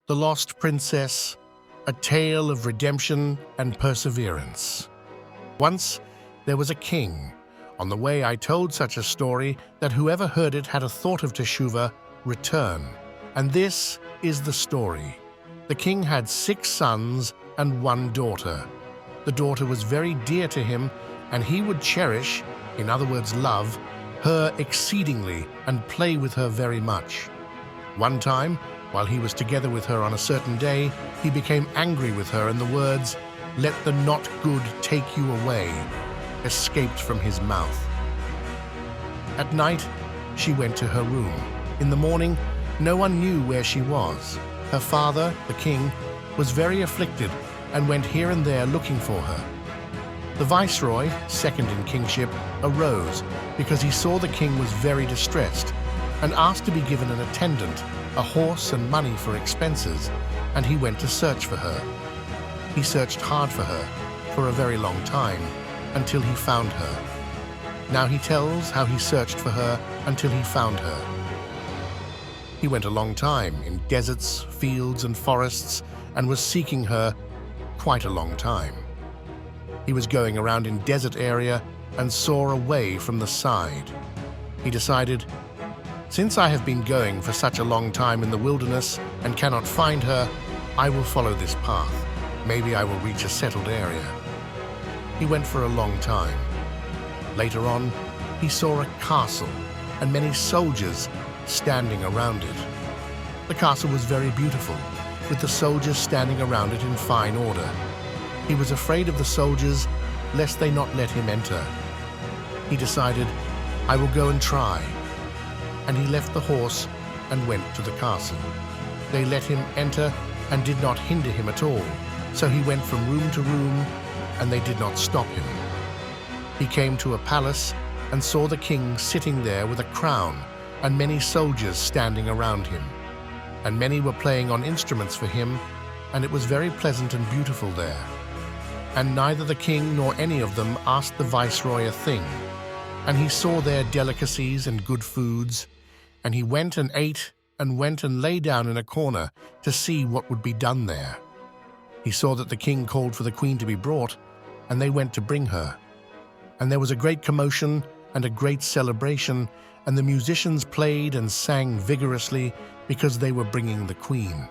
The Lost Princess, a tale of redemption and perseverance. Once there was a king. On the way I told such a story that whoever heard it had a thought of Teshuvah, return. And this is the story. The king had 6 sons and 1 daughter. The daughter was very dear to him, and he would cherish, in other words love, her exceedingly and play with her very much. One time, while he was together with her on a certain day, he became angry with her, and the words, "Let the not good take you away," escaped from his mouth. At night, she went to her room. In the morning, no one knew where she was. Her father, the king, was very afflicted and went here and there looking for her. The viceroy, second in kingship, arose because he saw the king was very distressed and asked to be given an attendant, a horse and money for expenses, and he went to search for her. He searched hard for her for a very long time until he found her. Now he tells how he searched for her until he found her. He went a long time in deserts, fields, and forests and was seeking her quite a long time. He was going around in desert area and saw a way from the side. He decided, since I have been going for such a long time in the wilderness and cannot find her, I will follow this path. Maybe I will reach a settled area. He went for a long time. Later on, he saw a castle and many soldiers standing around it. The castle was very beautiful, with the soldiers standing around it in fine order. He was afraid of the soldiers, lest they not let him enter. He decided, I will go and try. And he left the horse and went to the castle. They let him enter and did not hinder him at all, so he went from room to room, and they did not stop him. He came to a palace and saw the king sitting there with a crown and many soldiers standing around him. And many were playing on instruments for him, and it was very pleasant and beautiful there. And neither the king nor any of them asked the viceroy a thing. And he saw their delicacies and good foods, and he went and ate and went and lay down in a corner to see what would be done there. He saw that the king called for the queen to be brought, and they went to bring her. And there was a great commotion and a great celebration, and the musicians played and sang vigorously because they were bringing the queen.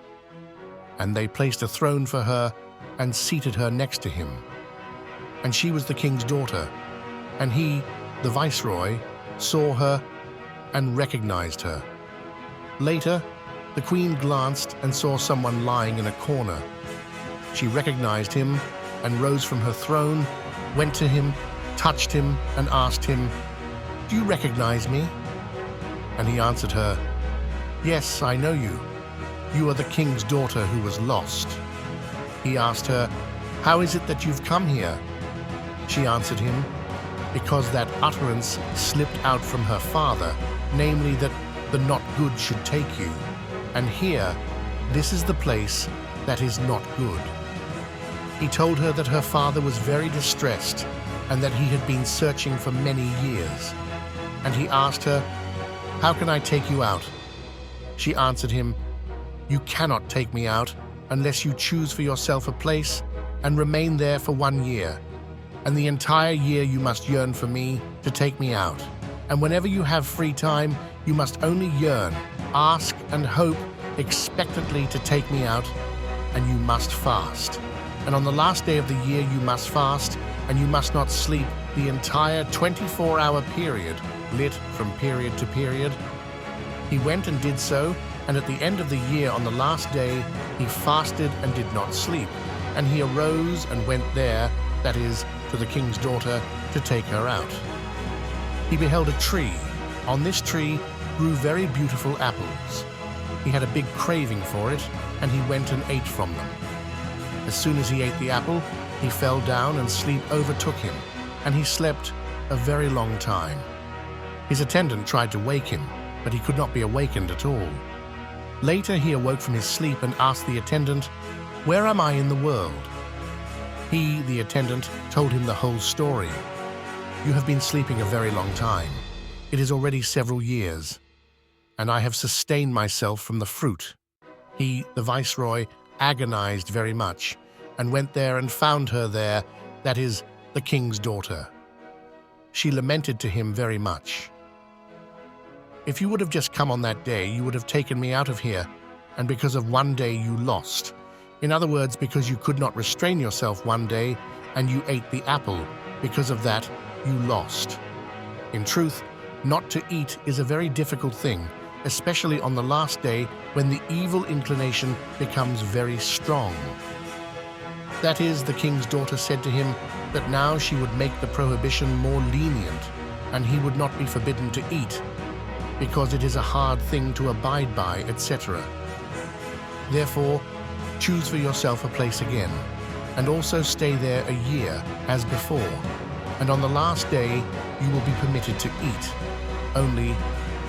And they placed a throne for her and seated her next to him. And she was the king's daughter, and he, the viceroy, saw her and recognized her. Later, the queen glanced and saw someone lying in a corner. She recognized him and rose from her throne, went to him, touched him, and asked him, "Do you recognize me?" And he answered her, "Yes, I know you. You are the king's daughter who was lost." He asked her, "How is it that you've come here?" She answered him, "Because that utterance slipped out from her father, namely that the not good should take you. And here, this is the place that is not good." He told her that her father was very distressed and that he had been searching for many years. And he asked her, "How can I take you out?" She answered him, "You cannot take me out unless you choose for yourself a place and remain there for 1 year. And the entire year you must yearn for me to take me out. And whenever you have free time, you must only yearn, ask and hope expectantly to take me out, and you must fast. And on the last day of the year you must fast, and you must not sleep the entire 24-hour period, lit from period to period." He went and did so, and at the end of the year on the last day he fasted and did not sleep. And he arose and went there, that is, to the king's daughter, to take her out. He beheld a tree. On this tree grew very beautiful apples. He had a big craving for it, and he went and ate from them. As soon as he ate the apple, he fell down and sleep overtook him, and he slept a very long time. His attendant tried to wake him, but he could not be awakened at all. Later he awoke from his sleep and asked the attendant, "Where am I in the world?" He, the attendant, told him the whole story. "You have been sleeping a very long time. It is already several years, and I have sustained myself from the fruit. He, the viceroy, agonized very much, and went there and found her there, that is, the king's daughter. She lamented to him very much. "If you would have just come on that day, you would have taken me out of here, and because of one day you lost. In other words, because you could not restrain yourself one day, and you ate the apple, because of that you lost." In truth, not to eat is a very difficult thing, especially on the last day when the evil inclination becomes very strong. That is, the king's daughter said to him that now she would make the prohibition more lenient, and he would not be forbidden to eat, because it is a hard thing to abide by, etc. Therefore, choose for yourself a place again, and also stay there a year, as before, and on the last day you will be permitted to eat. Only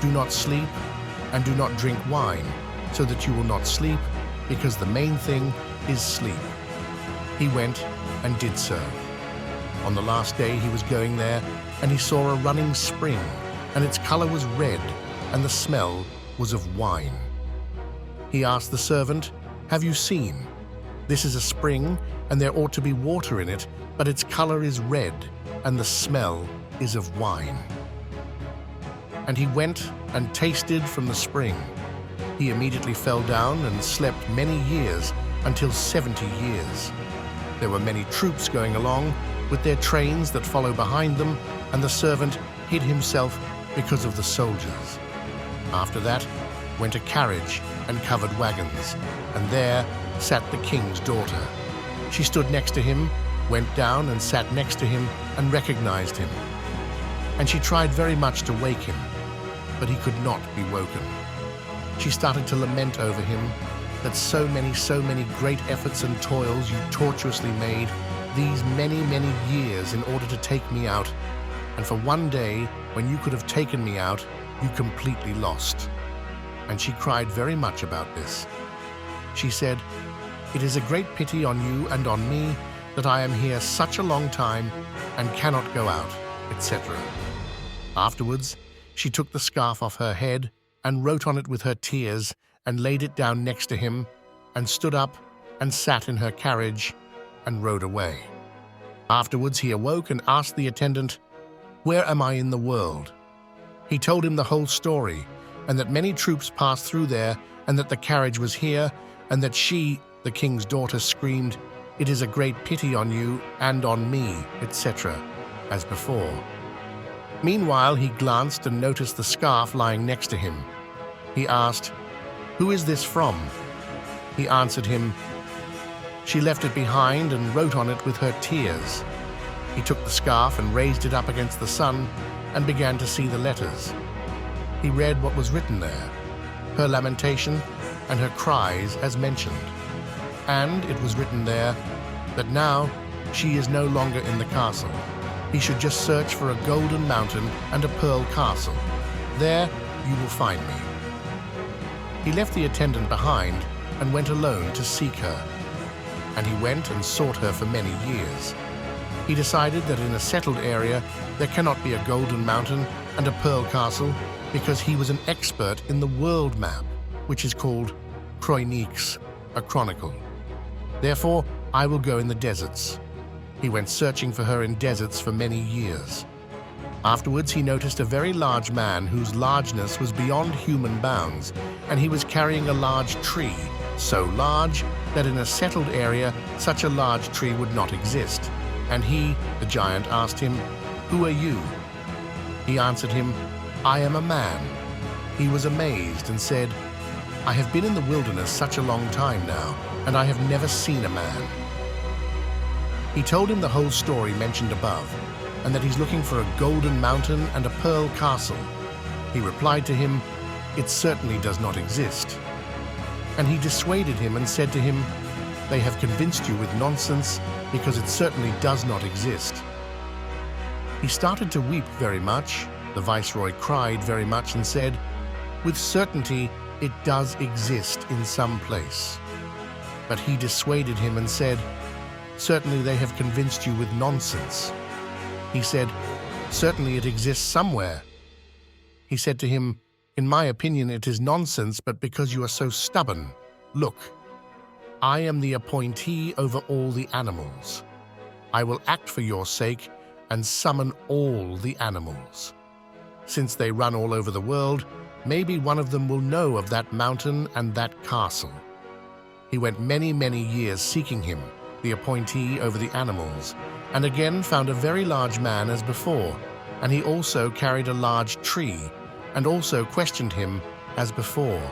do not sleep, and do not drink wine, so that you will not sleep, because the main thing is sleep. He went and did so. On the last day he was going there, and he saw a running spring, and its color was red, and the smell was of wine. He asked the servant, "Have you seen? This is a spring, and there ought to be water in it, but its color is red, and the smell is of wine." And he went and tasted from the spring. He immediately fell down and slept many years, until 70 years. There were many troops going along, with their trains that follow behind them, and the servant hid himself because of the soldiers. After that went a carriage and covered wagons, and there sat the king's daughter. She stood next to him, went down and sat next to him, and recognized him. And she tried very much to wake him, but he could not be woken. She started to lament over him, that so many great efforts and toils you tortuously made, these many years in order to take me out, and for one day, when you could have taken me out, you completely lost. And she cried very much about this. She said, "It is a great pity on you and on me that I am here such a long time and cannot go out," etc. Afterwards, she took the scarf off her head and wrote on it with her tears and laid it down next to him and stood up and sat in her carriage and rode away. Afterwards, he awoke and asked the attendant, "Where am I in the world?" He told him the whole story, and that many troops passed through there, and that the carriage was here, and that she, the king's daughter, screamed, "It is a great pity on you and on me," etc., as before. Meanwhile, he glanced and noticed the scarf lying next to him. He asked, "Who is this from?" He answered him, "She left it behind and wrote on it with her tears." He took the scarf and raised it up against the sun and began to see the letters. He read what was written there, her lamentation and her cries as mentioned. And it was written there that now she is no longer in the castle. He should just search for a golden mountain and a pearl castle. There you will find me. He left the attendant behind and went alone to seek her. And he went and sought her for many years. He decided that in a settled area there cannot be a golden mountain and a pearl castle, because he was an expert in the world map, which is called Chroniques, a chronicle. Therefore, I will go in the deserts. He went searching for her in deserts for many years. Afterwards, he noticed a very large man whose largeness was beyond human bounds, and he was carrying a large tree, so large that in a settled area such a large tree would not exist. And he, the giant, asked him, "Who are you?" He answered him, "I am a man." He was amazed and said, "I have been in the wilderness such a long time now, and I have never seen a man." He told him the whole story mentioned above, and that he's looking for a golden mountain and a pearl castle. He replied to him, "It certainly does not exist." And he dissuaded him and said to him, "They have convinced you with nonsense, because it certainly does not exist." He started to weep very much. The viceroy cried very much and said, "With certainty it does exist in some place." But he dissuaded him and said, "Certainly they have convinced you with nonsense." He said, "Certainly it exists somewhere." He said to him, "In my opinion it is nonsense, but because you are so stubborn." "Look, I am the appointee over all the animals. I will act for your sake and summon all the animals. Since they run all over the world, maybe one of them will know of that mountain and that castle." He went many, many years seeking him, the appointee over the animals, and again found a very large man as before, and he also carried a large tree, and also questioned him as before.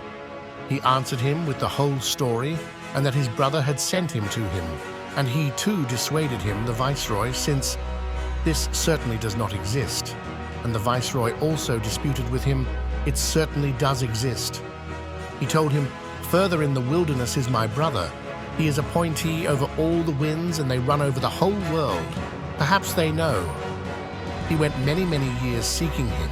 He answered him with the whole story, and that his brother had sent him to him, and he too dissuaded him, the viceroy, since this certainly does not exist. And the viceroy also disputed with him, "It certainly does exist." He told him, "Further in the wilderness is my brother. He is appointee over all the winds, and they run over the whole world. Perhaps they know." He went many, many years seeking him,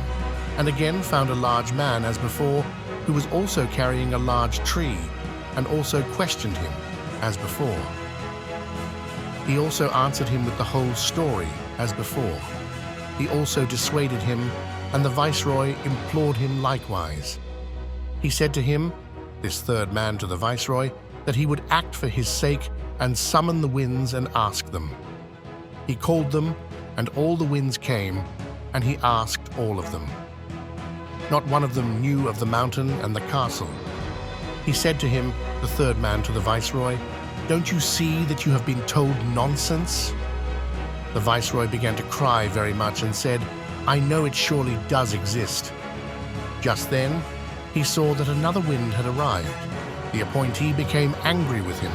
and again found a large man as before, who was also carrying a large tree, and also questioned him as before. He also answered him with the whole story as before. He also dissuaded him, and the viceroy implored him likewise. He said to him, this third man to the viceroy, that he would act for his sake and summon the winds and ask them. He called them, and all the winds came, and he asked all of them. Not one of them knew of the mountain and the castle. He said to him, the third man to the viceroy, "Don't you see that you have been told nonsense?" The viceroy began to cry very much and said, "I know it surely does exist." Just then, he saw that another wind had arrived. The appointee became angry with him.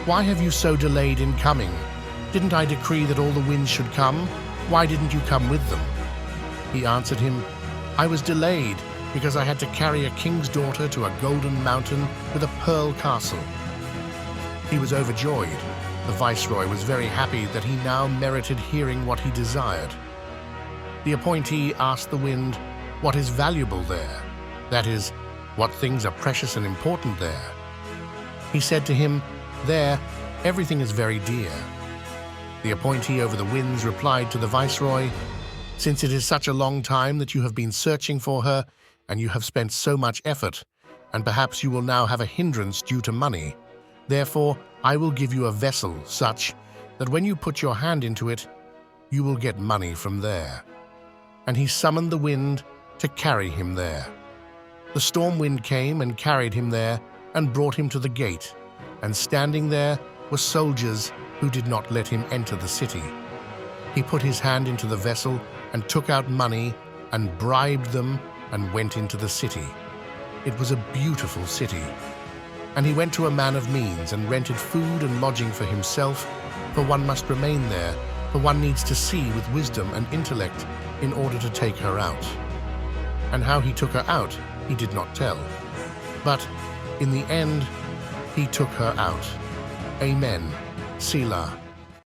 "Why have you so delayed in coming? Didn't I decree that all the winds should come? Why didn't you come with them?" He answered him, "I was delayed because I had to carry a king's daughter to a golden mountain with a pearl castle." He was overjoyed. The viceroy was very happy that he now merited hearing what he desired. The appointee asked the wind, "What is valuable there? That is, what things are precious and important there?" He said to him, "There, everything is very dear." The appointee over the winds replied to the viceroy, "Since it is such a long time that you have been searching for her, and you have spent so much effort, and perhaps you will now have a hindrance due to money, therefore I will give you a vessel such that when you put your hand into it, you will get money from there." And he summoned the wind to carry him there. The storm wind came and carried him there and brought him to the gate, and standing there were soldiers who did not let him enter the city. He put his hand into the vessel and took out money and bribed them and went into the city. It was a beautiful city. And he went to a man of means and rented food and lodging for himself, for one must remain there, for one needs to see with wisdom and intellect in order to take her out. And how he took her out, he did not tell. But in the end, he took her out. Amen. Selah.